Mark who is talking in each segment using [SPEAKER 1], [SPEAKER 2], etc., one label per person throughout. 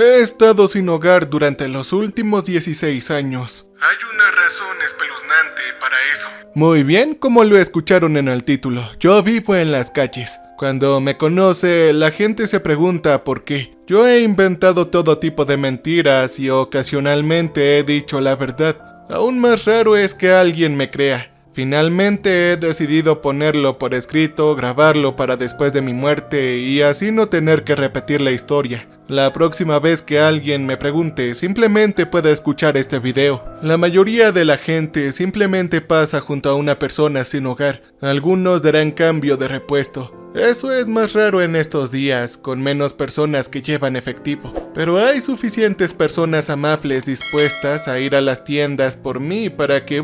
[SPEAKER 1] He estado sin hogar durante los últimos 16 años. Hay una razón espeluznante para eso. Muy bien, como lo escucharon en el título, yo vivo en las calles. Cuando me conoce, la gente se pregunta por qué. Yo he inventado todo tipo de mentiras y ocasionalmente he dicho la verdad. Aún más raro es que alguien me crea. Finalmente he decidido ponerlo por escrito, grabarlo para después de mi muerte y así no tener que repetir la historia. La próxima vez que alguien me pregunte, simplemente puede escuchar este video. La mayoría de la gente simplemente pasa junto a una persona sin hogar. Algunos darán cambio de repuesto. Eso es más raro en estos días, con menos personas que llevan efectivo. Pero hay suficientes personas amables dispuestas a ir a las tiendas por mí para que,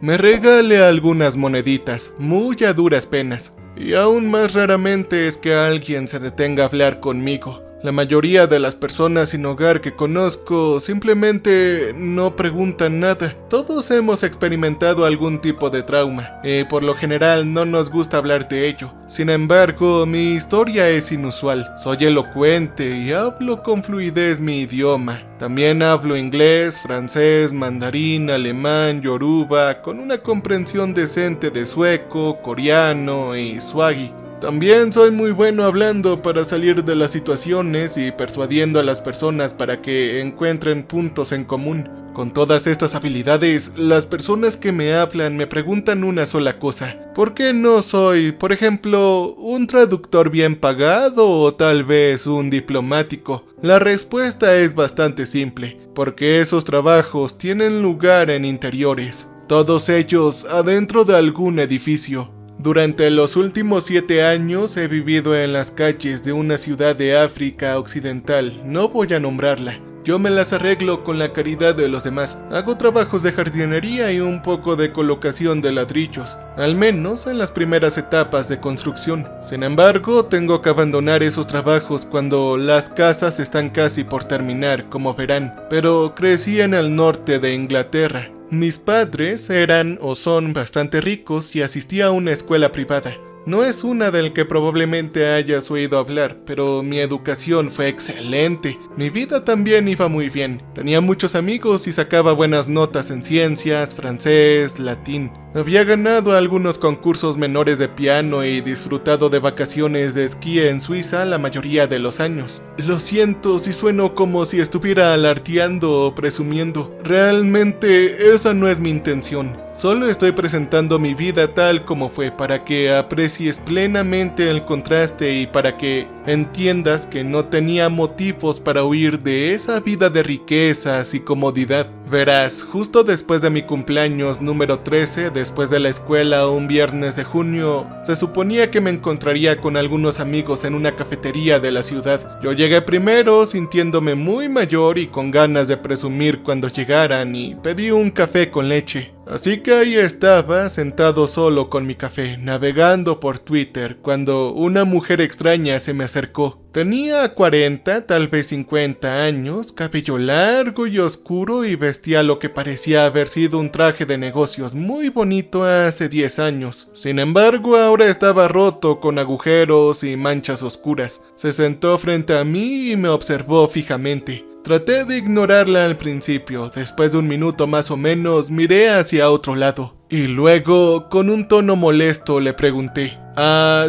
[SPEAKER 1] me regale algunas moneditas, muy a duras penas. Y aún más raramente es que alguien se detenga a hablar conmigo. La mayoría de las personas sin hogar que conozco simplemente no preguntan nada. Todos hemos experimentado algún tipo de trauma y por lo general no nos gusta hablar de ello. Sin embargo, mi historia es inusual. Soy elocuente y hablo con fluidez mi idioma. También hablo inglés, francés, mandarín, alemán, yoruba, con una comprensión decente de sueco, coreano y swahili. También soy muy bueno hablando para salir de las situaciones y persuadiendo a las personas para que encuentren puntos en común. Con todas estas habilidades, las personas que me hablan me preguntan una sola cosa. ¿Por qué no soy, por ejemplo, un traductor bien pagado o tal vez un diplomático? La respuesta es bastante simple, porque esos trabajos tienen lugar en interiores, todos ellos adentro de algún edificio. Durante los últimos 7 años he vivido en las calles de una ciudad de África Occidental, no voy a nombrarla. Yo me las arreglo con la caridad de los demás. Hago trabajos de jardinería y un poco de colocación de ladrillos, al menos en las primeras etapas de construcción. Sin embargo, tengo que abandonar esos trabajos cuando las casas están casi por terminar, como verán. Pero crecí en el norte de Inglaterra. Mis padres eran o son bastante ricos y asistía a una escuela privada. No es una del que probablemente hayas oído hablar, pero mi educación fue excelente. Mi vida también iba muy bien. Tenía muchos amigos y sacaba buenas notas en ciencias, francés, latín. Había ganado algunos concursos menores de piano y disfrutado de vacaciones de esquí en Suiza la mayoría de los años. Lo siento si sueno como si estuviera alardeando o presumiendo. Realmente esa no es mi intención. Solo estoy presentando mi vida tal como fue para que aprecies plenamente el contraste y para que entiendas que no tenía motivos para huir de esa vida de riquezas y comodidad. Verás, justo después de mi cumpleaños número 13, después de la escuela un viernes de junio, se suponía que me encontraría con algunos amigos en una cafetería de la ciudad. Yo llegué primero sintiéndome muy mayor y con ganas de presumir cuando llegaran y pedí un café con leche. Así que ahí estaba, sentado solo con mi café, navegando por Twitter, cuando una mujer extraña se me acercó. Tenía 40, tal vez 50 años, cabello largo y oscuro y vestía lo que parecía haber sido un traje de negocios muy bonito hace 10 años. Sin embargo, ahora estaba roto con agujeros y manchas oscuras. Se sentó frente a mí y me observó fijamente. Traté de ignorarla al principio, después de un minuto más o menos miré hacia otro lado. Y luego, con un tono molesto, le pregunté: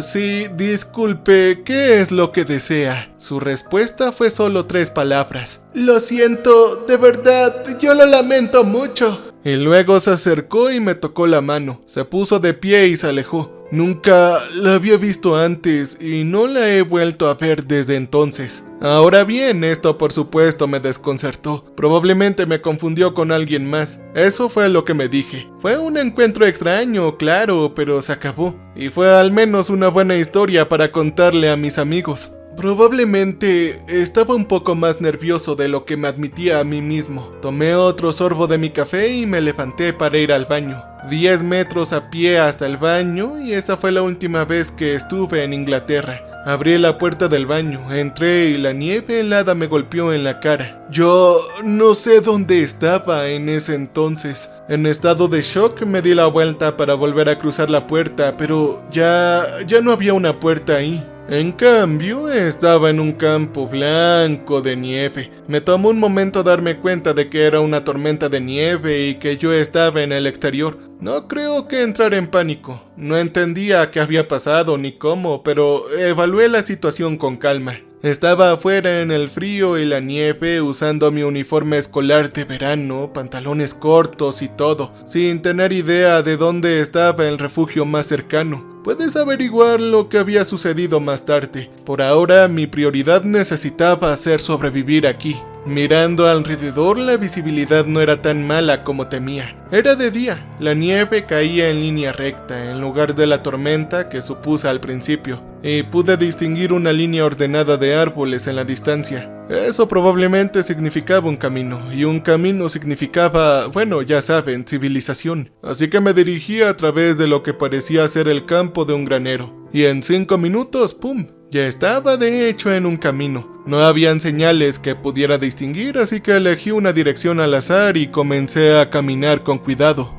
[SPEAKER 1] sí, disculpe, ¿qué es lo que desea? Su respuesta fue solo 3 palabras: lo siento, de verdad, yo lo lamento mucho. Y luego se acercó y me tocó la mano, se puso de pie y se alejó. Nunca la había visto antes y no la he vuelto a ver desde entonces. Ahora bien, esto por supuesto me desconcertó. Probablemente me confundió con alguien más. Eso fue lo que me dije. Fue un encuentro extraño, claro, pero se acabó. Y fue al menos una buena historia para contarle a mis amigos. Probablemente estaba un poco más nervioso de lo que me admitía a mí mismo. Tomé otro sorbo de mi café y me levanté para ir al baño. 10 metros a pie hasta el baño y esa fue la última vez que estuve en Inglaterra. Abrí la puerta del baño, entré y la nieve helada me golpeó en la cara. Yo no sé dónde estaba en ese entonces. En estado de shock me di la vuelta para volver a cruzar la puerta, pero ya no había una puerta ahí. En cambio, estaba en un campo blanco de nieve. Me tomó un momento darme cuenta de que era una tormenta de nieve y que yo estaba en el exterior. No creo que entrar en pánico. No entendía qué había pasado ni cómo, pero evalué la situación con calma. Estaba afuera en el frío y la nieve usando mi uniforme escolar de verano, pantalones cortos y todo, sin tener idea de dónde estaba el refugio más cercano. Puedes averiguar lo que había sucedido más tarde. Por ahora, mi prioridad necesitaba ser sobrevivir aquí. Mirando alrededor, la visibilidad no era tan mala como temía. Era de día, la nieve caía en línea recta, en lugar de la tormenta que supuse al principio, y pude distinguir una línea ordenada de árboles en la distancia. Eso probablemente significaba un camino, y un camino significaba, bueno, ya saben, civilización. Así que me dirigí a través de lo que parecía ser el campo de un granero, y en 5 minutos, ¡pum!, ya estaba de hecho en un camino. No habían señales que pudiera distinguir, así que elegí una dirección al azar y comencé a caminar con cuidado.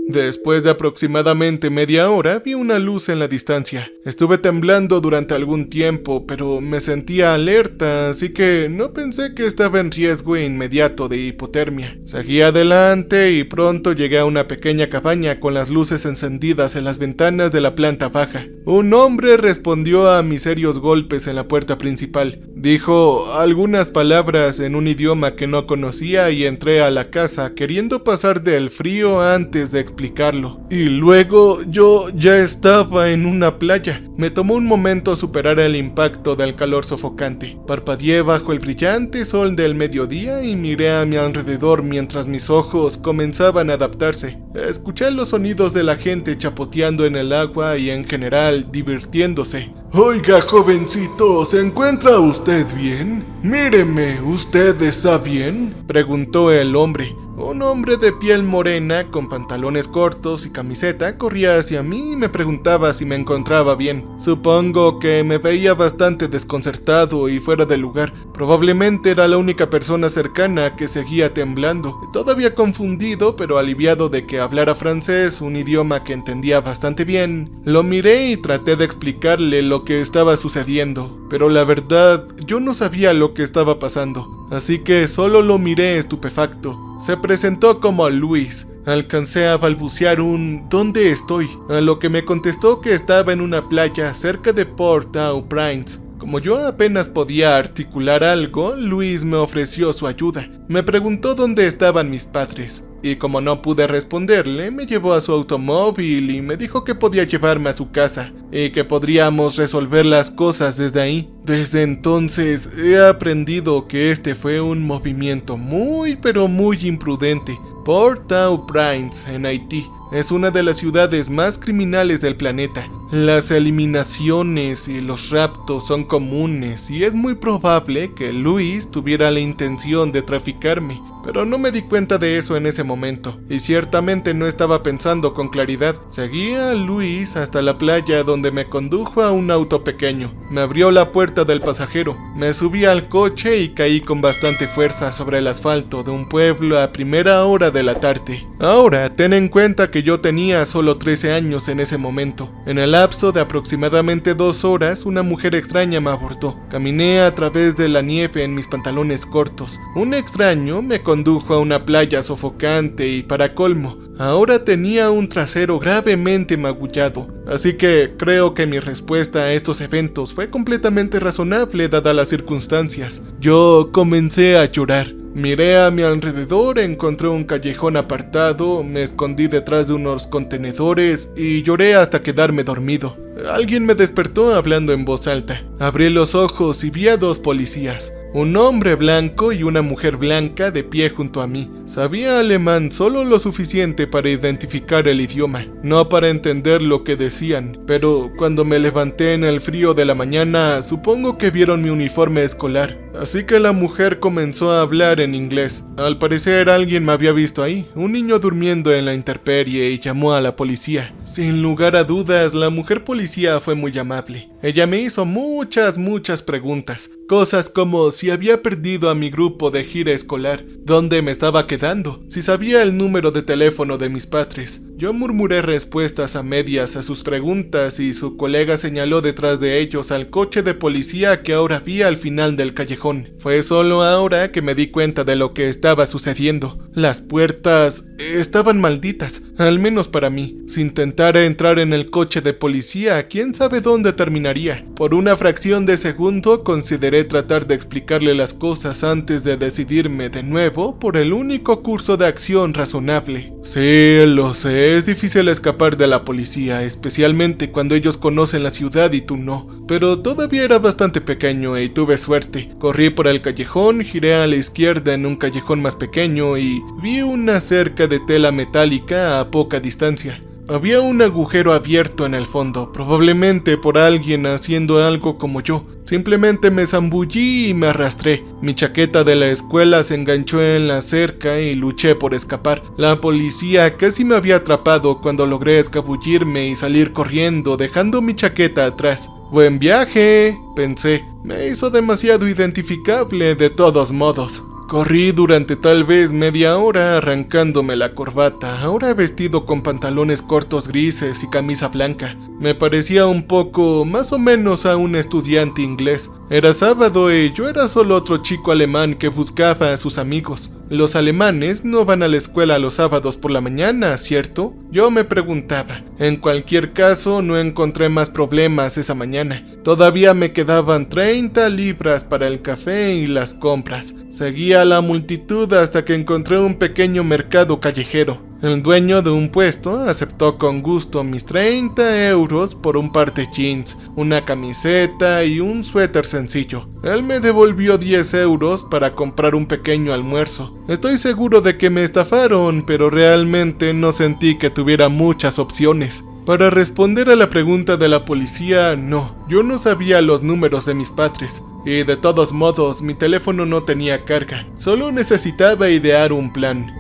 [SPEAKER 1] Después de aproximadamente media hora, vi una luz en la distancia. Estuve temblando durante algún tiempo, pero me sentía alerta, así que no pensé que estaba en riesgo inmediato de hipotermia. Seguí adelante y pronto llegué a una pequeña cabaña con las luces encendidas en las ventanas de la planta baja. Un hombre respondió a mis serios golpes en la puerta principal. Dijo algunas palabras en un idioma que no conocía y entré a la casa queriendo pasar del frío antes de explicarlo. Y luego yo ya estaba en una playa. Me tomó un momento superar el impacto del calor sofocante. Parpadeé bajo el brillante sol del mediodía y miré a mi alrededor mientras mis ojos comenzaban a adaptarse. Escuché los sonidos de la gente chapoteando en el agua y en general divirtiéndose. Oiga, jovencito, ¿se encuentra usted bien? Míreme, ¿usted está bien?, preguntó el hombre. Un hombre de piel morena, con pantalones cortos y camiseta, corría hacia mí y me preguntaba si me encontraba bien. Supongo que me veía bastante desconcertado y fuera de lugar. Probablemente era la única persona cercana que seguía temblando. Todavía confundido, pero aliviado de que hablara francés, un idioma que entendía bastante bien. Lo miré y traté de explicarle lo que estaba sucediendo, pero la verdad, yo no sabía lo que estaba pasando, así que solo lo miré estupefacto. Se presentó como Luis. Alcancé a balbucear un ¿dónde estoy?, a lo que me contestó que estaba en una playa cerca de Port-au-Prince. Como yo apenas podía articular algo, Luis me ofreció su ayuda. Me preguntó dónde estaban mis padres, y como no pude responderle, me llevó a su automóvil y me dijo que podía llevarme a su casa, y que podríamos resolver las cosas desde ahí. Desde entonces he aprendido que este fue un movimiento muy pero muy imprudente. Port-au-Prince, en Haití, es una de las ciudades más criminales del planeta. Las eliminaciones y los raptos son comunes y es muy probable que Luis tuviera la intención de traficarme, pero no me di cuenta de eso en ese momento, y ciertamente no estaba pensando con claridad. Seguí a Luis hasta la playa, donde me condujo a un auto pequeño. Me abrió la puerta del pasajero, me subí al coche y caí con bastante fuerza sobre el asfalto de un pueblo a primera hora de la tarde. Ahora, ten en cuenta que yo tenía solo 13 años en ese momento. En el lapso de aproximadamente 2 horas, una mujer extraña me abordó. Caminé a través de la nieve en mis pantalones cortos. Un extraño me condujo a una playa sofocante y, para colmo, ahora tenía un trasero gravemente magullado. Así que creo que mi respuesta a estos eventos fue completamente razonable dadas las circunstancias. Yo comencé a llorar. Miré a mi alrededor, encontré un callejón apartado, me escondí detrás de unos contenedores y lloré hasta quedarme dormido. Alguien me despertó hablando en voz alta. Abrí los ojos y vi a 2 policías. Un hombre blanco y una mujer blanca de pie junto a mí. Sabía alemán solo lo suficiente para identificar el idioma, no para entender lo que decían, pero cuando me levanté en el frío de la mañana, supongo que vieron mi uniforme escolar. Así que la mujer comenzó a hablar en inglés. Al parecer alguien me había visto ahí, un niño durmiendo en la intemperie, y llamó a la policía. Sin lugar a dudas, la mujer policía fue muy amable. Ella me hizo muchas preguntas. Cosas como si había perdido a mi grupo de gira escolar, dónde me estaba quedando, si sabía el número de teléfono de mis padres. Yo murmuré respuestas a medias a sus preguntas y su colega señaló detrás de ellos al coche de policía que ahora vi al final del callejón. Fue solo ahora que me di cuenta de lo que estaba sucediendo. Las puertas estaban malditas, al menos para mí. Si intentara entrar en el coche de policía, quién sabe dónde terminaría. Por una fracción de segundo consideré tratar de explicarle las cosas antes de decidirme de nuevo por el único curso de acción razonable. Sí, lo sé, es difícil escapar de la policía, especialmente cuando ellos conocen la ciudad y tú no. Pero todavía era bastante pequeño y tuve suerte. Corrí por el callejón, giré a la izquierda en un callejón más pequeño y vi una cerca de tela metálica a poca distancia. Había un agujero abierto en el fondo, probablemente por alguien haciendo algo como yo. Simplemente me zambullí y me arrastré. Mi chaqueta de la escuela se enganchó en la cerca y luché por escapar. La policía casi me había atrapado cuando logré escabullirme y salir corriendo, dejando mi chaqueta atrás. «Buen viaje», pensé. Me hizo demasiado identificable de todos modos. Corrí durante tal vez media hora arrancándome la corbata, ahora vestido con pantalones cortos grises y camisa blanca. Me parecía un poco, más o menos, a un estudiante inglés. Era sábado y yo era solo otro chico alemán que buscaba a sus amigos. Los alemanes no van a la escuela los sábados por la mañana, ¿cierto? Yo me preguntaba. En cualquier caso, no encontré más problemas esa mañana. Todavía me quedaban 30 libras para el café y las compras. Seguía la multitud hasta que encontré un pequeño mercado callejero. El dueño de un puesto aceptó con gusto mis 30 euros por un par de jeans, una camiseta y un suéter sencillo. Él me devolvió 10 euros para comprar un pequeño almuerzo. Estoy seguro de que me estafaron, pero realmente no sentí que tuviera muchas opciones. Para responder a la pregunta de la policía, no, yo no sabía los números de mis padres. Y de todos modos, mi teléfono no tenía carga. Solo necesitaba idear un plan.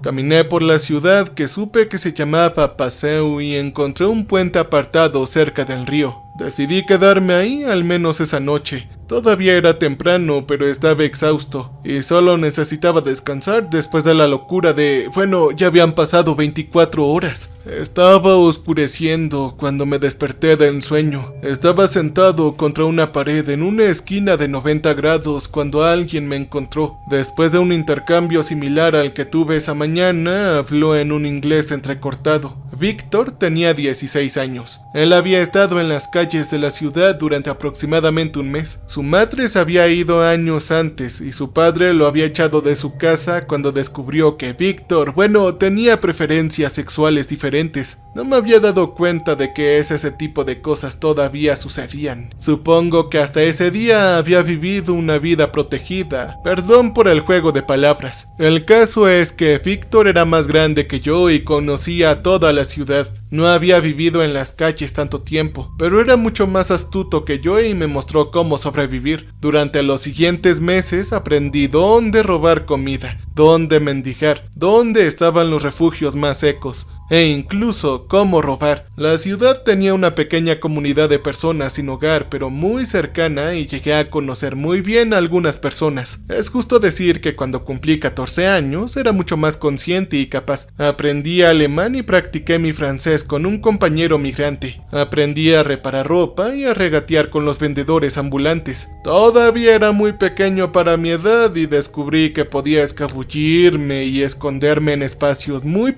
[SPEAKER 1] Caminé por la ciudad que supe que se llamaba Passau y encontré un puente apartado cerca del río. Decidí quedarme ahí al menos esa noche. Todavía era temprano, pero estaba exhausto y solo necesitaba descansar después de la locura de... Bueno, ya habían pasado 24 horas. Estaba oscureciendo cuando me desperté del sueño. Estaba sentado contra una pared en una esquina de 90 grados cuando alguien me encontró. Después de un intercambio similar al que tuve esa mañana, habló en un inglés entrecortado. Víctor tenía 16 años. Él había estado en las calles de la ciudad durante aproximadamente un mes. Su madre se había ido años antes y su padre lo había echado de su casa cuando descubrió que Víctor, tenía preferencias sexuales diferentes. No me había dado cuenta de que ese tipo de cosas todavía sucedían. Supongo que hasta ese día había vivido una vida protegida. Perdón por el juego de palabras. El caso es que Víctor era más grande que yo y conocía a toda la ciudad. No había vivido en las calles tanto tiempo, pero era mucho más astuto que yo y me mostró cómo sobrevivir. Durante los siguientes meses aprendí dónde robar comida, dónde mendigar, dónde estaban los refugios más secos, e incluso cómo robar. La ciudad tenía una pequeña comunidad de personas sin hogar, pero muy cercana, y llegué a conocer muy bien a algunas personas. Es justo decir que cuando cumplí 14 años era mucho más consciente y capaz. Aprendí alemán y practiqué mi francés con un compañero migrante. Aprendí a reparar ropa y a regatear con los vendedores ambulantes. Todavía era muy pequeño para mi edad y descubrí que podía escabullirme y esconderme en espacios muy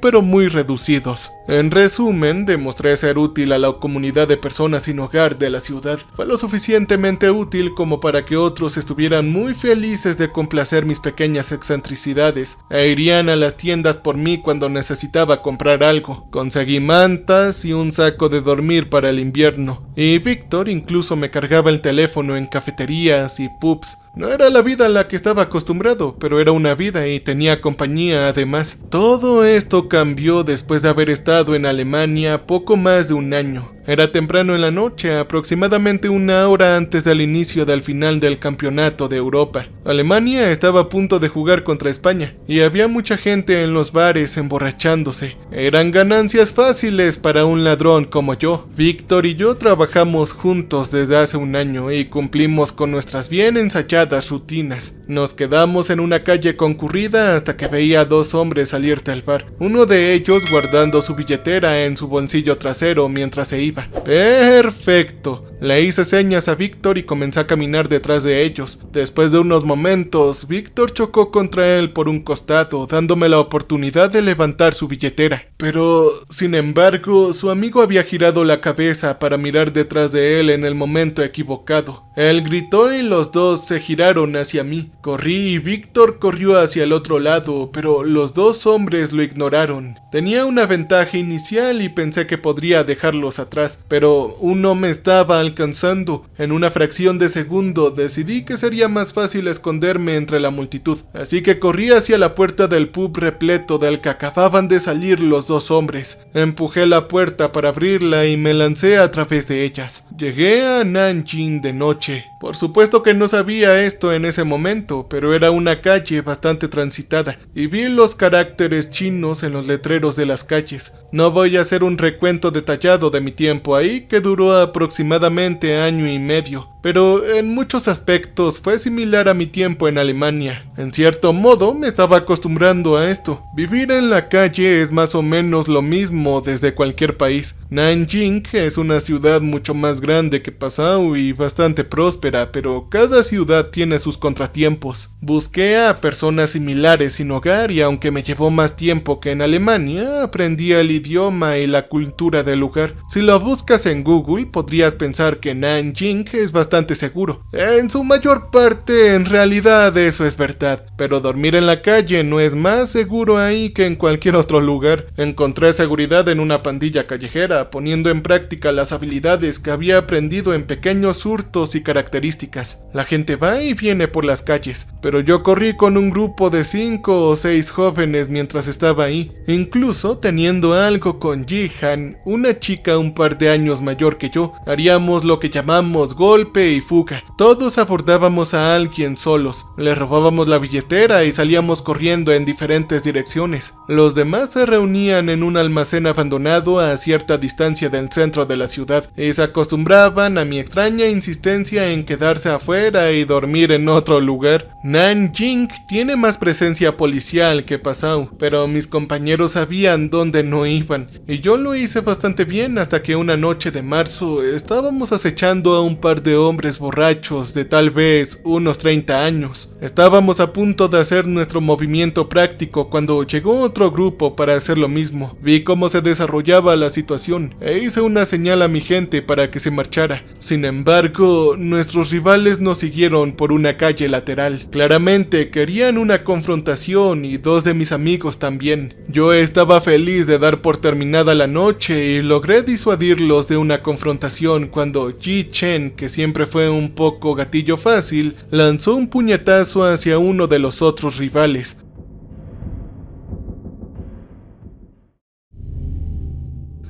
[SPEAKER 1] reducidos. En resumen, demostré ser útil a la comunidad de personas sin hogar de la ciudad. Fue lo suficientemente útil como para que otros estuvieran muy felices de complacer mis pequeñas excentricidades e irían a las tiendas por mí cuando necesitaba comprar algo. Conseguí mantas y un saco de dormir para el invierno, y Víctor incluso me cargaba el teléfono en cafeterías y pubs. No era la vida a la que estaba acostumbrado, pero era una vida y tenía compañía además. Todo esto cambió después de haber estado en Alemania poco más de un año. Era temprano en la noche, aproximadamente una hora antes del inicio del final del campeonato de Europa. Alemania estaba a punto de jugar contra España y había mucha gente en los bares emborrachándose. Eran ganancias fáciles para un ladrón como yo. Víctor y yo trabajamos juntos desde hace un año y cumplimos con nuestras bien ensayadas rutinas. Nos quedamos en una calle concurrida hasta que veía a dos hombres salir del bar, uno de ellos guardando su billetera en su bolsillo trasero mientras se iba. ¡Perfecto! Le hice señas a Víctor y comencé a caminar detrás de ellos. Después de unos momentos, Víctor chocó contra él por un costado, dándome la oportunidad de levantar su billetera. Pero, sin embargo, su amigo había girado la cabeza para mirar detrás de él en el momento equivocado. Él gritó y los dos se giraron hacia mí. Corrí y Víctor corrió hacia el otro lado, pero los dos hombres lo ignoraron. Tenía una ventaja inicial y pensé que podría dejarlos atrás, pero uno me estaba alcanzando. En una fracción de segundo decidí que sería más fácil esconderme entre la multitud, así que corrí hacia la puerta del pub repleto del que acababan de salir los dos hombres. Empujé la puerta para abrirla y me lancé a través de ellas. Llegué a Nanjing de noche. Por supuesto que no sabía esto en ese momento, pero era una calle bastante transitada y vi los caracteres chinos en los letreros de las calles. No voy a hacer un recuento detallado de mi tiempo ahí, que duró aproximadamente año y medio, pero en muchos aspectos fue similar a mi tiempo en Alemania. En cierto modo me estaba acostumbrando a esto. Vivir en la calle es más o menos lo mismo desde cualquier país. Nanjing es una ciudad mucho más grande que Passau y bastante próspera, pero cada ciudad tiene sus contratiempos. Busqué a personas similares sin hogar y aunque me llevó más tiempo que en Alemania, aprendí el idioma y la cultura del lugar. Si lo buscas en Google, podrías pensar que Nanjing es bastante seguro. En su mayor parte, en realidad eso es verdad, pero dormir en la calle no es más seguro ahí que en cualquier otro lugar. Encontré seguridad en una pandilla callejera, poniendo en práctica las habilidades que había aprendido en pequeños hurtos y características. La gente va y viene por las calles, pero yo corrí con un grupo de 5 o 6 jóvenes mientras estaba ahí, incluso teniendo algo con Jihan, una chica un par de años mayor que yo. Haríamos lo que llamamos golpe y fuga. Todos abordábamos a alguien solos, le robábamos la billetera y salíamos corriendo en diferentes direcciones. Los demás se reunían en un almacén abandonado a cierta distancia del centro de la ciudad y se acostumbraban a mi extraña insistencia en quedarse afuera y dormir en otro lugar. Nanjing tiene más presencia policial que Passau, pero mis compañeros sabían dónde no iban y yo lo hice bastante bien hasta que una noche de marzo estábamos acechando a un par de hombres borrachos de tal vez unos 30 años. Estábamos a punto de hacer nuestro movimiento práctico cuando llegó otro grupo para hacer lo mismo. Vi cómo se desarrollaba la situación e hice una señal a mi gente para que se marchara. Sin embargo, nuestros rivales nos siguieron por una calle lateral. Claramente querían una confrontación y dos de mis amigos también. Yo estaba feliz de dar por terminada la noche y logré disuadirlos de una confrontación cuando Ji Chen, que siempre fue un poco gatillo fácil, lanzó un puñetazo hacia uno de los otros rivales.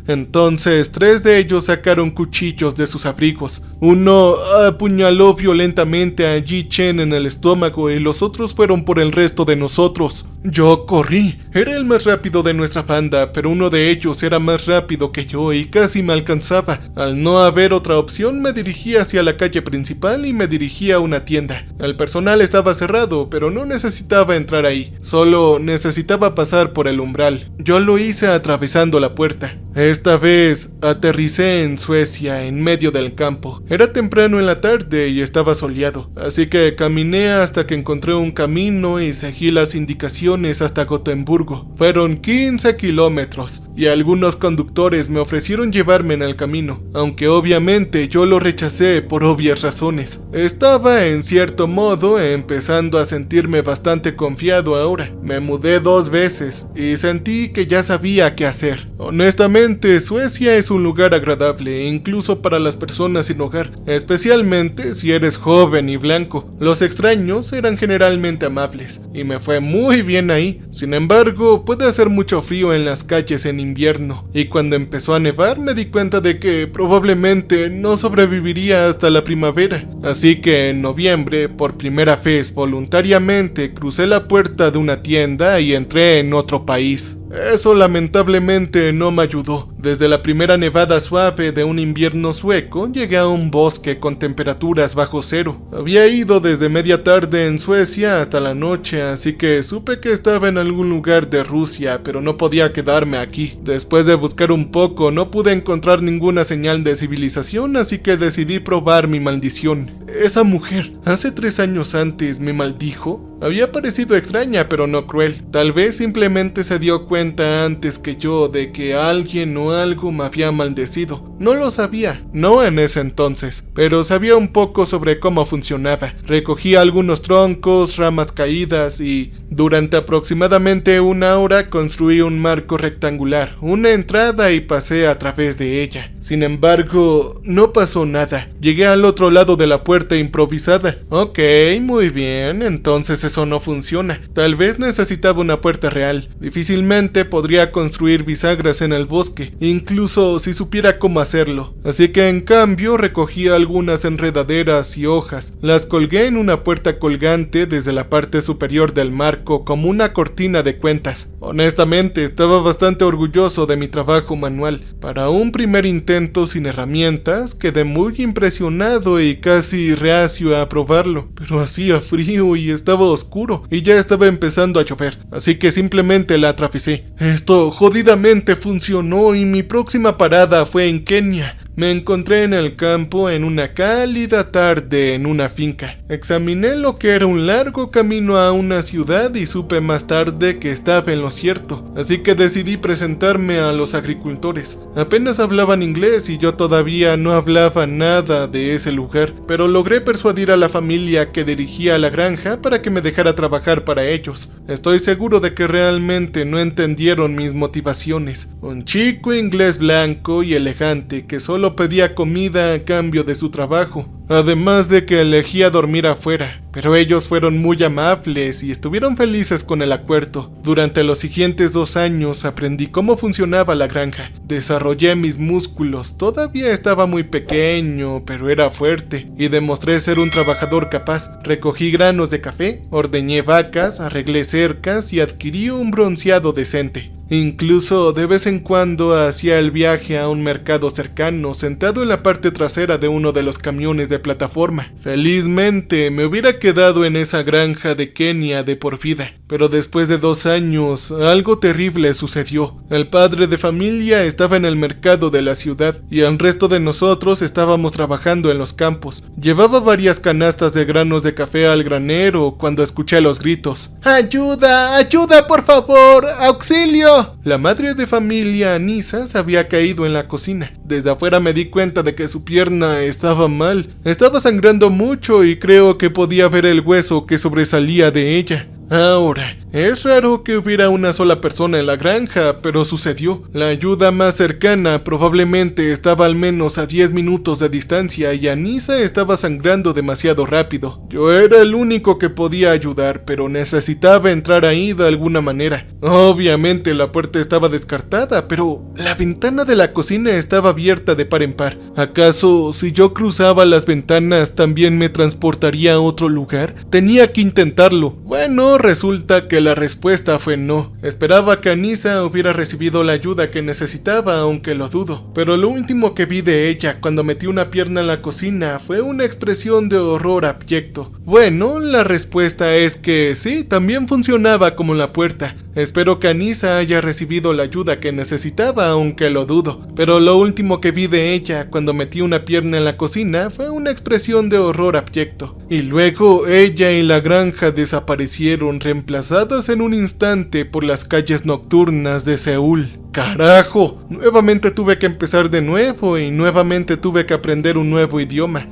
[SPEAKER 1] Entonces, 3 de ellos sacaron cuchillos de sus abrigos. Uno apuñaló violentamente a Ji Chen en el estómago y los otros fueron por el resto de nosotros. Yo corrí. Era el más rápido de nuestra banda, pero uno de ellos era más rápido que yo y casi me alcanzaba. Al no haber otra opción, me dirigí hacia la calle principal y me dirigí a una tienda. El personal estaba cerrado, pero no necesitaba entrar ahí. Solo necesitaba pasar por el umbral. Yo lo hice atravesando la puerta. Esta vez aterricé en Suecia, en medio del campo. Era temprano en la tarde y estaba soleado, así que caminé hasta que encontré un camino y seguí las indicaciones hasta Gotemburgo. Fueron 15 kilómetros y algunos conductores me ofrecieron llevarme en el camino, aunque obviamente yo lo rechacé por obvias razones. Estaba en cierto modo empezando a sentirme bastante confiado ahora. Me mudé 2 veces y sentí que ya sabía qué hacer. Honestamente, Obviamente, Suecia es un lugar agradable, incluso para las personas sin hogar, especialmente si eres joven y blanco. Los extraños eran generalmente amables, y me fue muy bien ahí. Sin embargo, puede hacer mucho frío en las calles en invierno, y cuando empezó a nevar me di cuenta de que probablemente no sobreviviría hasta la primavera. Así que en noviembre, por primera vez voluntariamente, crucé la puerta de una tienda y entré en otro país. Eso lamentablemente no me ayudó. Desde la primera nevada suave de un invierno sueco, llegué a un bosque con temperaturas bajo cero. Había ido desde media tarde en Suecia hasta la noche, así que supe que estaba en algún lugar de Rusia, pero no podía quedarme aquí. Después de buscar un poco, no pude encontrar ninguna señal de civilización, así que decidí probar mi maldición. Esa mujer, hace 3 años antes, me maldijo. Había parecido extraña, pero no cruel. Tal vez simplemente se dio cuenta antes que yo de que alguien o algo me había maldecido. No lo sabía, no en ese entonces, pero sabía un poco sobre cómo funcionaba. Recogí algunos troncos, ramas caídas y durante aproximadamente 1 hora construí un marco rectangular, una entrada y pasé a través de ella. Sin embargo, no pasó nada. Llegué al otro lado de la puerta improvisada. Ok, muy bien, entonces eso no funciona. Tal vez necesitaba una puerta real. Difícilmente podría construir bisagras en el bosque, incluso si supiera cómo hacerlo. Así que en cambio recogí algunas enredaderas y hojas. Las colgué en una puerta colgante desde la parte superior del marco como una cortina de cuentas. Honestamente, estaba bastante orgulloso de mi trabajo manual. Para un primer intento sin herramientas, quedé muy impresionado y casi reacio a probarlo. Pero hacía frío y estaba oscuro, y ya estaba empezando a llover, así que simplemente la atravesé. Esto jodidamente funcionó y mi próxima parada fue en Kenia. Me encontré en el campo en una cálida tarde en una finca. Examiné lo que era un largo camino a una ciudad y supe más tarde que estaba en lo cierto, así que decidí presentarme a los agricultores. Apenas hablaban inglés y yo todavía no hablaba nada de ese lugar, pero logré persuadir a la familia que dirigía la granja para que me dejara trabajar para ellos. Estoy seguro de que realmente no entendieron mis motivaciones. Un chico inglés blanco y elegante que solo pedía comida a cambio de su trabajo, además de que elegía dormir afuera, pero ellos fueron muy amables y estuvieron felices con el acuerdo. Durante los siguientes 2 años aprendí cómo funcionaba la granja, desarrollé mis músculos, todavía estaba muy pequeño, pero era fuerte, y demostré ser un trabajador capaz. Recogí granos de café, ordeñé vacas, arreglé cercas y adquirí un bronceado decente. Incluso de vez en cuando hacía el viaje a un mercado cercano, sentado en la parte trasera de uno de los camiones de plataforma. Felizmente me hubiera quedado en esa granja de Kenia de por vida, pero después de 2 años algo terrible sucedió. El padre de familia estaba en el mercado de la ciudad y el resto de nosotros estábamos trabajando en los campos. Llevaba varias canastas de granos de café al granero cuando escuché los gritos. ¡Ayuda! ¡Ayuda, por favor! ¡Auxilio! La madre de familia, Anisa, se había caído en la cocina. Desde afuera me di cuenta de que su pierna estaba mal. Estaba sangrando mucho y creo que podía ver el hueso que sobresalía de ella. Ahora, es raro que hubiera una sola persona en la granja, pero sucedió. La ayuda más cercana probablemente estaba al menos a 10 minutos de distancia y Anisa estaba sangrando demasiado rápido. Yo era el único que podía ayudar, pero necesitaba entrar ahí de alguna manera. Obviamente la puerta estaba descartada, pero la ventana de la cocina estaba abierta de par en par. ¿Acaso si yo cruzaba las ventanas también me transportaría a otro lugar? Tenía que intentarlo. Bueno, resulta que la respuesta fue no. Esperaba que Anisa hubiera recibido la ayuda que necesitaba, aunque lo dudo. Pero lo último que vi de ella cuando metí una pierna en la cocina fue una expresión de horror abyecto. Bueno, la respuesta es que sí, también funcionaba como la puerta. Espero que Anisa haya recibido la ayuda que necesitaba, aunque lo dudo. Pero lo último que vi de ella cuando metí una pierna en la cocina fue una expresión de horror abyecto. Y luego ella y la granja desaparecieron, reemplazadas en un instante por las calles nocturnas de Seúl. ¡Carajo! Nuevamente tuve que empezar de nuevo y nuevamente tuve que aprender un nuevo idioma.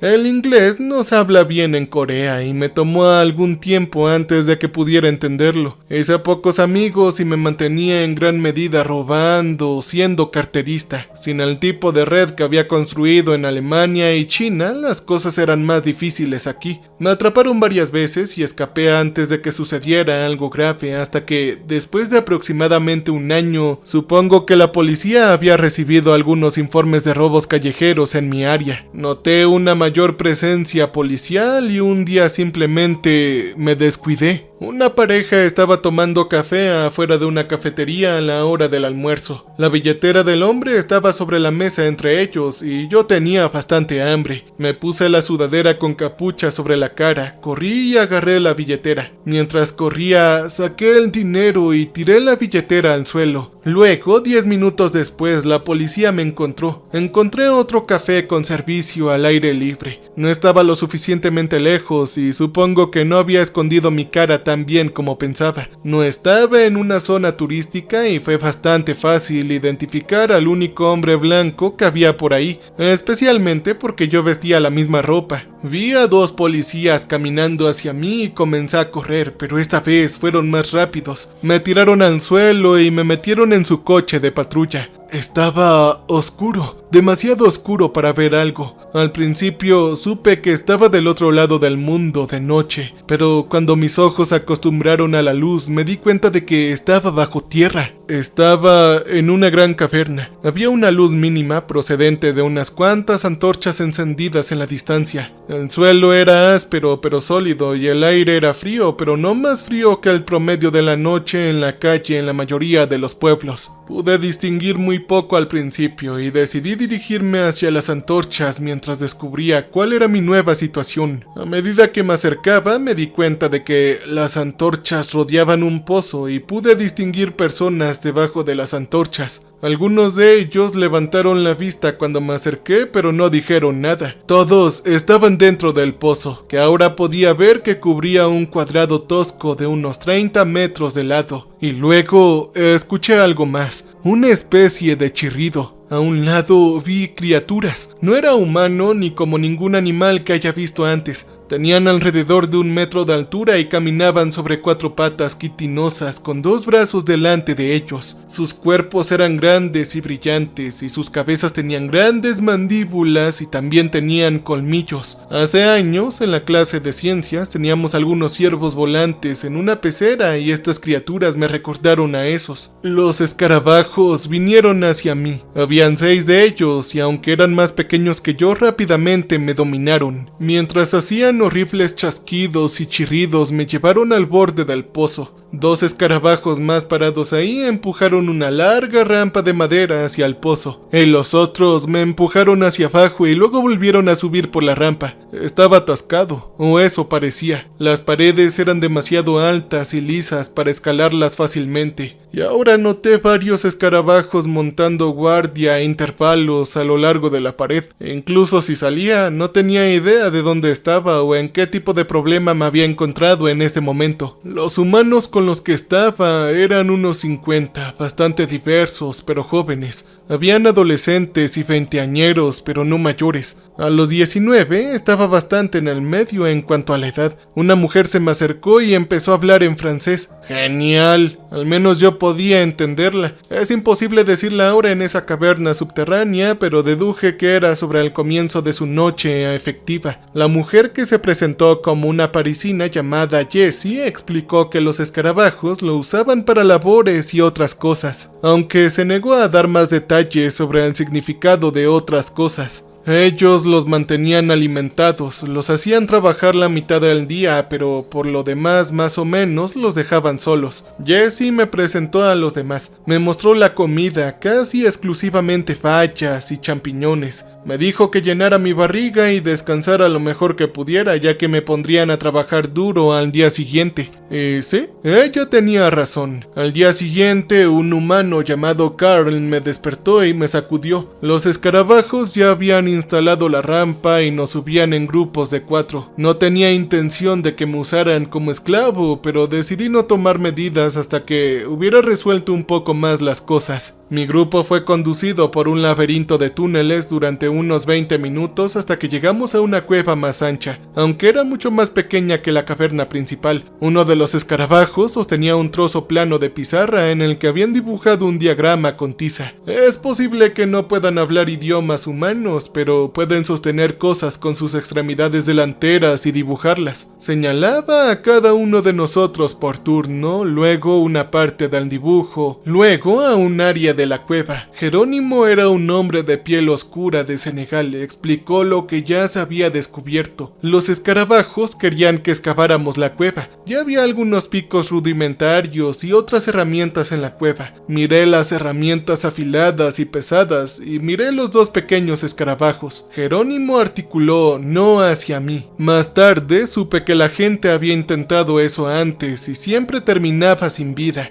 [SPEAKER 1] El inglés no se habla bien en Corea y me tomó algún tiempo antes de que pudiera entenderlo. Hice pocos amigos y me mantenía en gran medida robando, siendo carterista. Sin el tipo de red que había construido en Alemania y China, las cosas eran más difíciles aquí. Me atraparon varias veces y escapé antes de que sucediera algo grave, hasta que, después de aproximadamente un año, supongo que la policía había recibido algunos informes de robos callejeros en mi área. Noté una mayor presencia policial y un día simplemente me descuidé. Una pareja estaba tomando café afuera de una cafetería a la hora del almuerzo. La billetera del hombre estaba sobre la mesa entre ellos y yo tenía bastante hambre. Me puse la sudadera con capucha sobre la cara, corrí y agarré la billetera. Mientras corría, saqué el dinero y tiré la billetera al suelo. Luego, 10 minutos después, la policía me encontró. Encontré otro café con servicio al aire libre. No estaba lo suficientemente lejos y supongo que no había escondido mi cara tan bien como pensaba. No estaba en una zona turística y fue bastante fácil identificar al único hombre blanco que había por ahí, especialmente porque yo vestía la misma ropa. Vi a 2 policías caminando hacia mí y comencé a correr, pero esta vez fueron más rápidos. Me tiraron al suelo y me metieron en su coche de patrulla. Estaba oscuro, demasiado oscuro para ver algo. Al principio supe que estaba del otro lado del mundo de noche, pero cuando mis ojos se acostumbraron a la luz me di cuenta de que estaba bajo tierra. Estaba en una gran caverna. Había una luz mínima procedente de unas cuantas antorchas encendidas en la distancia. El suelo era áspero pero sólido y el aire era frío, pero no más frío que el promedio de la noche en la calle en la mayoría de los pueblos. Pude distinguir muy poco al principio y decidí dirigirme hacia las antorchas mientras descubría cuál era mi nueva situación. A medida que me acercaba me di cuenta de que las antorchas rodeaban un pozo y pude distinguir personas debajo de las antorchas. Algunos de ellos levantaron la vista cuando me acerqué, pero no dijeron nada. Todos estaban dentro del pozo, que ahora podía ver que cubría un cuadrado tosco de unos 30 metros de lado. Y luego escuché algo más, una especie de chirrido. A un lado vi criaturas. No era humano ni como ningún animal que haya visto antes. Tenían alrededor de 1 metro de altura y caminaban sobre 4 patas quitinosas con 2 brazos delante de ellos. Sus cuerpos eran grandes y brillantes y sus cabezas tenían grandes mandíbulas y también tenían colmillos. Hace años, en la clase de ciencias, teníamos algunos ciervos volantes en una pecera y estas criaturas me recordaron a esos. Los escarabajos vinieron hacia mí. Habían 6 de ellos y aunque eran más pequeños que yo, rápidamente me dominaron. Mientras hacían horribles chasquidos y chirridos me llevaron al borde del pozo. 2 escarabajos más parados ahí empujaron una larga rampa de madera hacia el pozo. Y los otros me empujaron hacia abajo y luego volvieron a subir por la rampa. Estaba atascado, o eso parecía. Las paredes eran demasiado altas y lisas para escalarlas fácilmente. Y ahora noté varios escarabajos montando guardia a intervalos a lo largo de la pared. E incluso si salía, no tenía idea de dónde estaba o en qué tipo de problema me había encontrado en ese momento. Los humanos con los que estaba eran unos 50, bastante diversos pero jóvenes. Habían adolescentes y veinteañeros, pero no mayores. A los 19 estaba bastante en el medio en cuanto a la edad. Una mujer se me acercó y empezó a hablar en francés. ¡Genial! Al menos yo podía entenderla. Es imposible decirla ahora en esa caverna subterránea, pero deduje que era sobre el comienzo de su noche efectiva. La mujer, que se presentó como una parisina llamada Jessie, explicó que los escarabajos lo usaban para labores y otras cosas, aunque se negó a dar más detalles sobre el significado de otras cosas. Ellos los mantenían alimentados, los hacían trabajar la mitad del día, pero por lo demás más o menos los dejaban solos. Jessie me presentó a los demás, me mostró la comida, casi exclusivamente bayas y champiñones. Me dijo que llenara mi barriga y descansara lo mejor que pudiera, ya que me pondrían a trabajar duro al día siguiente. Sí, ella tenía razón. Al día siguiente, un humano llamado Carl me despertó y me sacudió. Los escarabajos ya habían instalado la rampa y nos subían en grupos de 4. No tenía intención de que me usaran como esclavo, pero decidí no tomar medidas hasta que hubiera resuelto un poco más las cosas. Mi grupo fue conducido por un laberinto de túneles durante unos 20 minutos hasta que llegamos a una cueva más ancha, aunque era mucho más pequeña que la caverna principal. Uno de los escarabajos sostenía un trozo plano de pizarra en el que habían dibujado un diagrama con tiza. Es posible que no puedan hablar idiomas humanos, pero pueden sostener cosas con sus extremidades delanteras y dibujarlas. Señalaba a cada uno de nosotros por turno, luego una parte del dibujo, luego a un área de la cueva. Jerónimo era un hombre de piel oscura de Senegal, explicó lo que ya se había descubierto. Los escarabajos querían que excaváramos la cueva. Ya había algunos picos rudimentarios y otras herramientas en la cueva. Miré las herramientas afiladas y pesadas y miré los dos pequeños escarabajos. Jerónimo articuló: no hacia mí. Más tarde supe que la gente había intentado eso antes y siempre terminaba sin vida.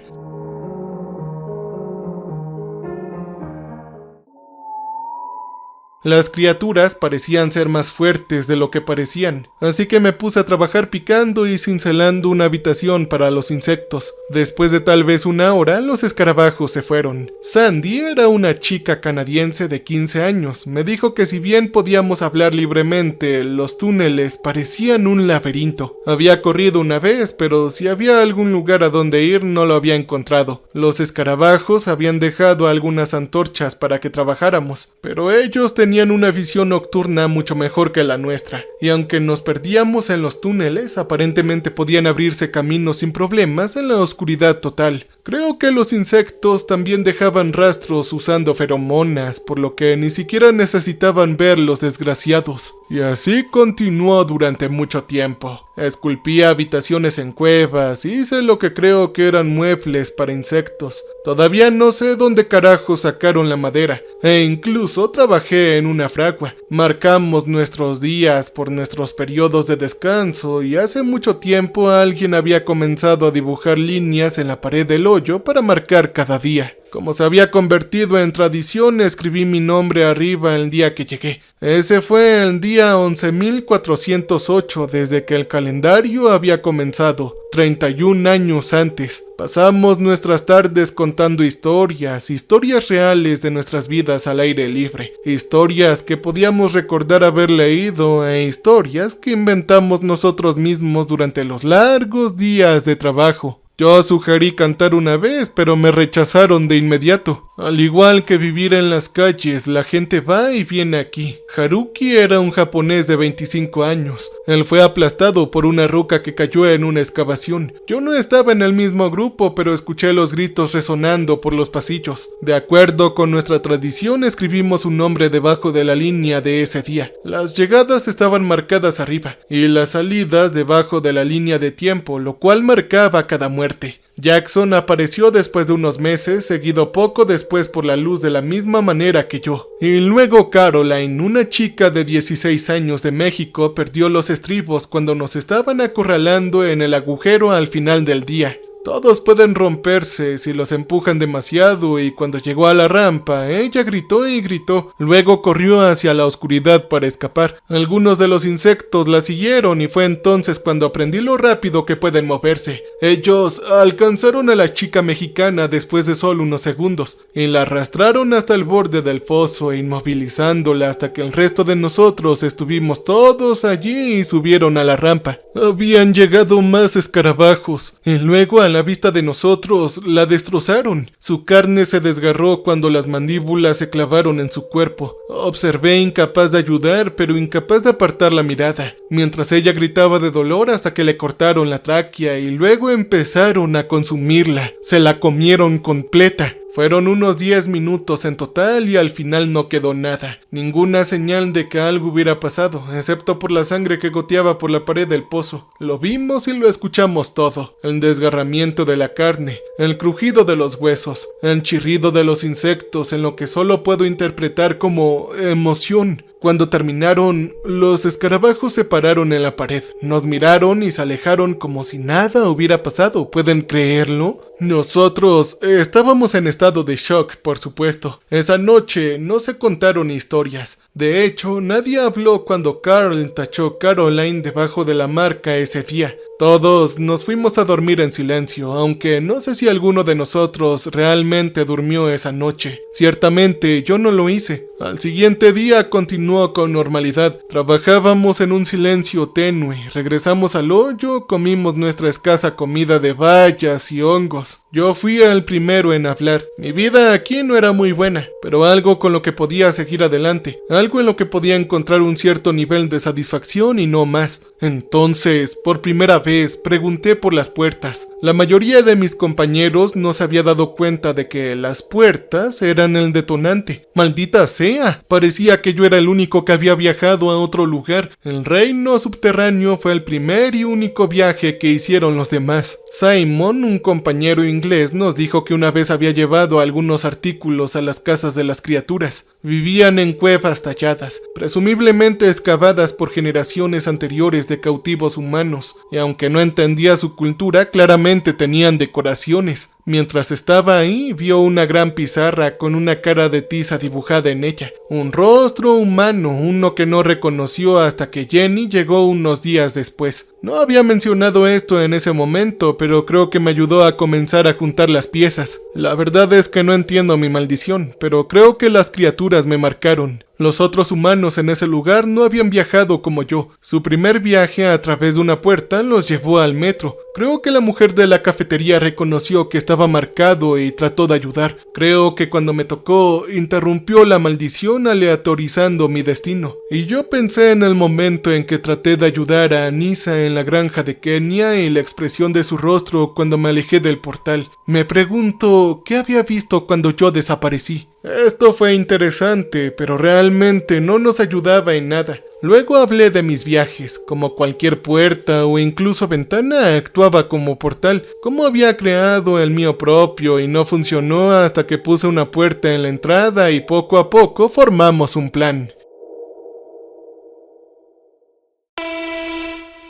[SPEAKER 1] Las criaturas parecían ser más fuertes de lo que parecían, así que me puse a trabajar picando y cincelando una habitación para los insectos. Después de tal vez una hora, los escarabajos se fueron. Sandy era una chica canadiense de 15 años. Me dijo que si bien podíamos hablar libremente, los túneles parecían un laberinto. Había corrido una vez, pero si había algún lugar a donde ir no lo había encontrado. Los escarabajos habían dejado algunas antorchas para que trabajáramos, pero ellos tenían una visión nocturna mucho mejor que la nuestra, y aunque nos perdíamos en los túneles, aparentemente podían abrirse caminos sin problemas en la oscuridad total. Creo que los insectos también dejaban rastros usando feromonas, por lo que ni siquiera necesitaban ver los desgraciados. Y así continuó durante mucho tiempo. Esculpí habitaciones en cuevas, hice lo que creo que eran muebles para insectos. Todavía no sé dónde carajos sacaron la madera, e incluso trabajé en una fragua. Marcamos nuestros días por nuestros periodos de descanso, y hace mucho tiempo alguien había comenzado a dibujar líneas en la pared del hoyo para marcar cada día. Como se había convertido en tradición, escribí mi nombre arriba el día que llegué. Ese fue el día 11.408 desde que el calendario había comenzado, 31 años antes. Pasamos nuestras tardes contando historias reales de nuestras vidas al aire libre, historias que podíamos recordar haber leído e historias que inventamos nosotros mismos durante los largos días de trabajo. Yo sugerí cantar una vez, pero me rechazaron de inmediato. Al igual que vivir en las calles, la gente va y viene aquí. Haruki era un japonés de 25 años. Él fue aplastado por una roca que cayó en una excavación. Yo no estaba en el mismo grupo, pero escuché los gritos resonando por los pasillos. De acuerdo con nuestra tradición, escribimos un nombre debajo de la línea de ese día. Las llegadas estaban marcadas arriba, y las salidas debajo de la línea de tiempo, lo cual marcaba cada muerte. Jackson apareció después de unos meses, seguido poco después por la luz de la misma manera que yo. Y luego Caroline, una chica de 16 años de México, perdió los estribos cuando nos estaban acorralando en el agujero al final del día. Todos pueden romperse si los empujan demasiado, y cuando llegó a la rampa, ella gritó y gritó. Luego corrió hacia la oscuridad para escapar. Algunos de los insectos la siguieron y fue entonces cuando aprendí lo rápido que pueden moverse. Ellos alcanzaron a la chica mexicana después de solo unos segundos y la arrastraron hasta el borde del foso, inmovilizándola hasta que el resto de nosotros estuvimos todos allí y subieron a la rampa. Habían llegado más escarabajos y luego a la vista de nosotros la destrozaron. Su carne se desgarró cuando las mandíbulas se clavaron en su cuerpo. Observé, incapaz de ayudar, pero incapaz de apartar la mirada, mientras ella gritaba de dolor hasta que le cortaron la tráquea y luego empezaron a consumirla. Se la comieron completa. Fueron unos 10 minutos en total y al final no quedó nada. Ninguna señal de que algo hubiera pasado, excepto por la sangre que goteaba por la pared del pozo. Lo vimos y lo escuchamos todo. El desgarramiento de la carne, el crujido de los huesos, el chirrido de los insectos en lo que solo puedo interpretar como emoción. Cuando terminaron, los escarabajos se pararon en la pared, nos miraron y se alejaron como si nada hubiera pasado. ¿Pueden creerlo? Nosotros estábamos en estado de shock, por supuesto. Esa noche no se contaron historias. De hecho, nadie habló cuando Carl tachó Caroline debajo de la marca ese día. Todos nos fuimos a dormir en silencio, aunque no sé si alguno de nosotros realmente durmió esa noche. Ciertamente yo no lo hice. Al siguiente día continuó con normalidad. Trabajábamos en un silencio tenue. Regresamos al hoyo, comimos nuestra escasa comida de bayas y hongos. Yo fui el primero en hablar. Mi vida aquí no era muy buena, pero algo con lo que podía seguir adelante. Algo en lo que podía encontrar un cierto nivel de satisfacción y no más. Entonces, por primera vez, pregunté por las puertas. La mayoría de mis compañeros no se había dado cuenta de que las puertas eran el detonante. ¡Maldita sea! Parecía que yo era el único que había viajado a otro lugar. El reino subterráneo fue el primer y único viaje que hicieron los demás. Simon, un compañero inglés, nos dijo que una vez había llevado algunos artículos a las casas de las criaturas. Vivían en cuevas talladas, presumiblemente excavadas por generaciones anteriores de cautivos humanos, y aunque no entendía su cultura, claramente tenían decoraciones. Mientras estaba ahí, vio una gran pizarra con una cara de tiza dibujada en ella. Un rostro humano, uno que no reconoció hasta que Jenny llegó unos días después. No había mencionado esto en ese momento, pero creo que me ayudó a comenzar a juntar las piezas. La verdad es que no entiendo mi maldición, pero creo que las criaturas me marcaron. Los otros humanos en ese lugar no habían viajado como yo. Su primer viaje a través de una puerta los llevó al metro. Creo que la mujer de la cafetería reconoció que estaba marcado y trató de ayudar. Creo que cuando me tocó, interrumpió la maldición aleatorizando mi destino. Y yo pensé en el momento en que traté de ayudar a Anissa en la granja de Kenia y la expresión de su rostro cuando me alejé del portal. Me pregunto, ¿qué había visto cuando yo desaparecí? Esto fue interesante, pero realmente no nos ayudaba en nada. Luego hablé de mis viajes, como cualquier puerta o incluso ventana actuaba como portal, como había creado el mío propio y no funcionó hasta que puse una puerta en la entrada y poco a poco formamos un plan.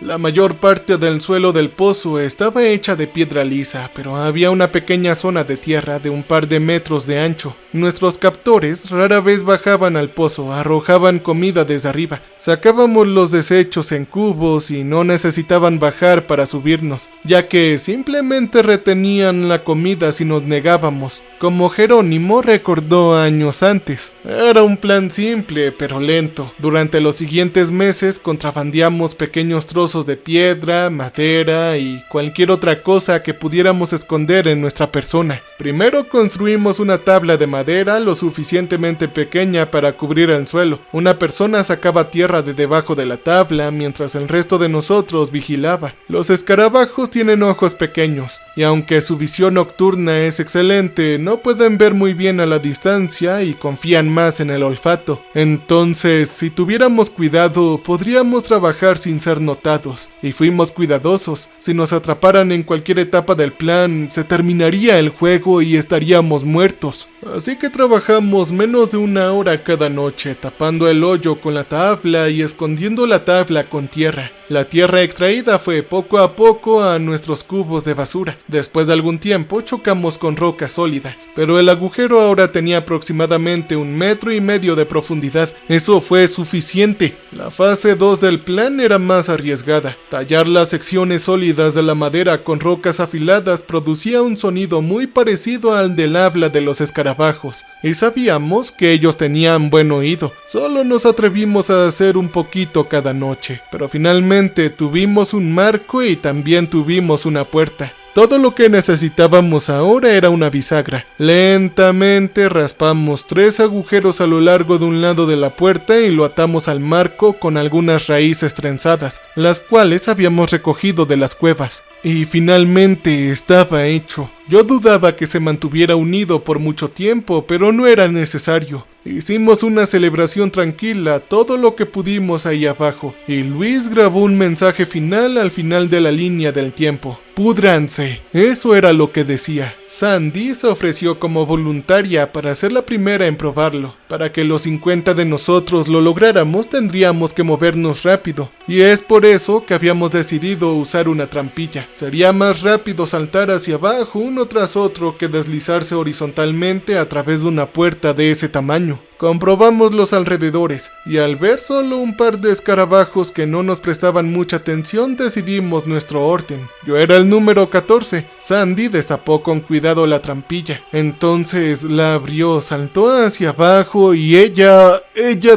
[SPEAKER 1] La mayor parte del suelo del pozo estaba hecha de piedra lisa, pero había una pequeña zona de tierra de un par de metros de ancho. Nuestros captores rara vez bajaban al pozo, arrojaban comida desde arriba. Sacábamos los desechos en cubos y no necesitaban bajar para subirnos, ya que simplemente retenían la comida si nos negábamos, como Jerónimo recordó años antes. Era un plan simple, pero lento. Durante los siguientes meses contrabandeamos pequeños trozos de piedra, madera y cualquier otra cosa que pudiéramos esconder en nuestra persona. Primero construimos una tabla de madera lo suficientemente pequeña para cubrir el suelo. Una persona sacaba tierra de debajo de la tabla mientras el resto de nosotros vigilaba. Los escarabajos tienen ojos pequeños y aunque su visión nocturna es excelente, no pueden ver muy bien a la distancia y confían más en el olfato. Entonces, si tuviéramos cuidado, podríamos trabajar sin ser notados. Y fuimos cuidadosos. Si nos atraparan en cualquier etapa del plan, se terminaría el juego y estaríamos muertos. Así que trabajamos menos de una hora cada noche, tapando el hoyo con la tabla y escondiendo la tabla con tierra. La tierra extraída fue poco a poco a nuestros cubos de basura. Después de algún tiempo chocamos con roca sólida, pero el agujero ahora tenía aproximadamente 1,5 metros de profundidad. Eso fue suficiente. La fase 2 del plan era más arriesgada. Tallar las secciones sólidas de la madera con rocas afiladas producía un sonido muy parecido al del habla de los escarabajos, y sabíamos que ellos tenían buen oído. Solo nos atrevimos a hacer un poquito cada noche, pero finalmente tuvimos un marco y también tuvimos una puerta. Todo lo que necesitábamos ahora era una bisagra. Lentamente raspamos 3 agujeros a lo largo de un lado de la puerta y lo atamos al marco con algunas raíces trenzadas, las cuales habíamos recogido de las cuevas. Y finalmente estaba hecho. Yo dudaba que se mantuviera unido por mucho tiempo, pero no era necesario. Hicimos una celebración tranquila, todo lo que pudimos ahí abajo, y Luis grabó un mensaje final al final de la línea del tiempo. ¡Púdranse! Eso era lo que decía. Sandy se ofreció como voluntaria para ser la primera en probarlo. Para que los 50 de nosotros lo lográramos, tendríamos que movernos rápido, y es por eso que habíamos decidido usar una trampilla. Sería más rápido saltar hacia abajo uno tras otro que deslizarse horizontalmente a través de una puerta de ese tamaño. Comprobamos los alrededores, y al ver solo un par de escarabajos que no nos prestaban mucha atención, decidimos nuestro orden. Yo era el número 14. Sandy destapó con cuidado la trampilla. Entonces la abrió, saltó hacia abajo y ella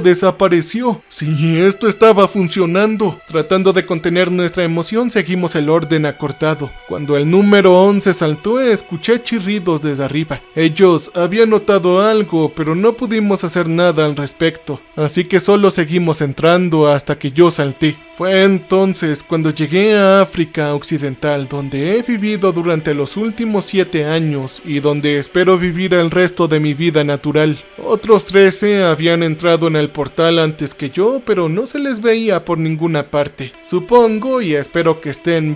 [SPEAKER 1] desapareció. Sí, esto estaba funcionando. Tratando de contener nuestra emoción, seguimos el orden acortado. Cuando el número 11 saltó, escuché chirridos desde arriba. Ellos habían notado algo, pero no pudimos hacer nada al respecto, así que solo seguimos entrando hasta que yo salté. Fue entonces cuando llegué a África Occidental, donde he vivido durante los últimos 7 años y donde espero vivir el resto de mi vida natural. Otros 13 habían entrado en el portal antes que yo, pero no se les veía por ninguna parte. Supongo y espero que estén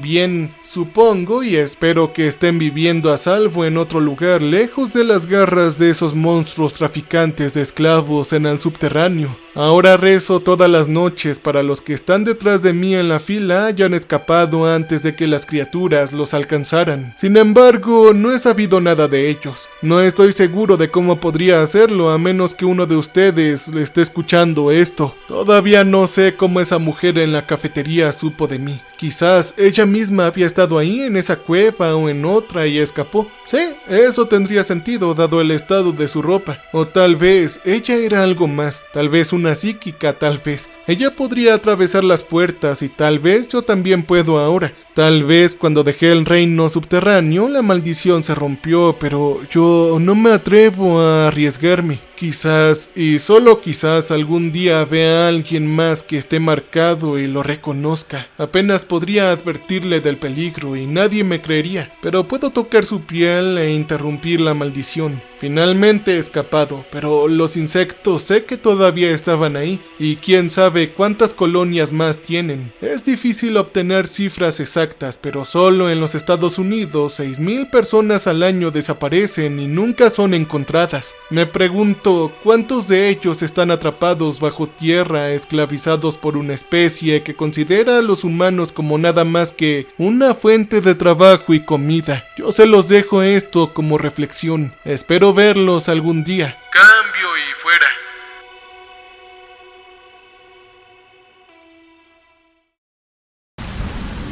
[SPEAKER 1] viviendo a salvo en otro lugar, lejos de las garras de esos monstruos traficantes de esclavos en el subterráneo. Ahora rezo todas las noches para los que están detrás de mí en la fila hayan escapado antes de que las criaturas los alcanzaran. Sin embargo, no he sabido nada de ellos. No estoy seguro de cómo podría hacerlo a menos que uno de ustedes esté escuchando esto. Todavía no sé cómo esa mujer en la cafetería supo de mí. Quizás ella misma había estado ahí en esa cueva o en otra y escapó. Sí, eso tendría sentido dado el estado de su ropa. O tal vez ella era algo más. Tal vez una psíquica, tal vez. Ella podría atravesar las puertas y tal vez yo también puedo ahora. Tal vez cuando dejé el reino subterráneo la maldición se rompió, pero yo no me atrevo a arriesgarme. Quizás, y solo quizás, algún día vea a alguien más que esté marcado y lo reconozca. Apenas podría advertirle del peligro y nadie me creería, pero puedo tocar su piel e interrumpir la maldición. Finalmente he escapado, pero los insectos sé que todavía estaban ahí, y quién sabe cuántas colonias más tienen. Es difícil obtener cifras exactas, pero solo en los Estados Unidos 6,000 personas al año desaparecen y nunca son encontradas. Me pregunto, ¿cuántos de ellos están atrapados bajo tierra, esclavizados por una especie que considera a los humanos como nada más que una fuente de trabajo y comida? Yo se los dejo esto como reflexión. Espero verlos algún día. Cambio y fuera.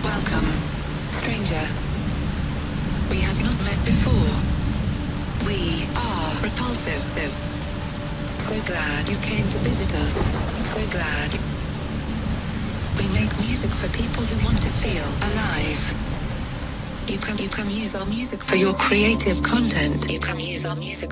[SPEAKER 2] Welcome, stranger. We have not met before. We are repulsive. So glad you came to visit us. So glad. We make music for people who want to feel alive. You can use our music for your creative content. You can use our music.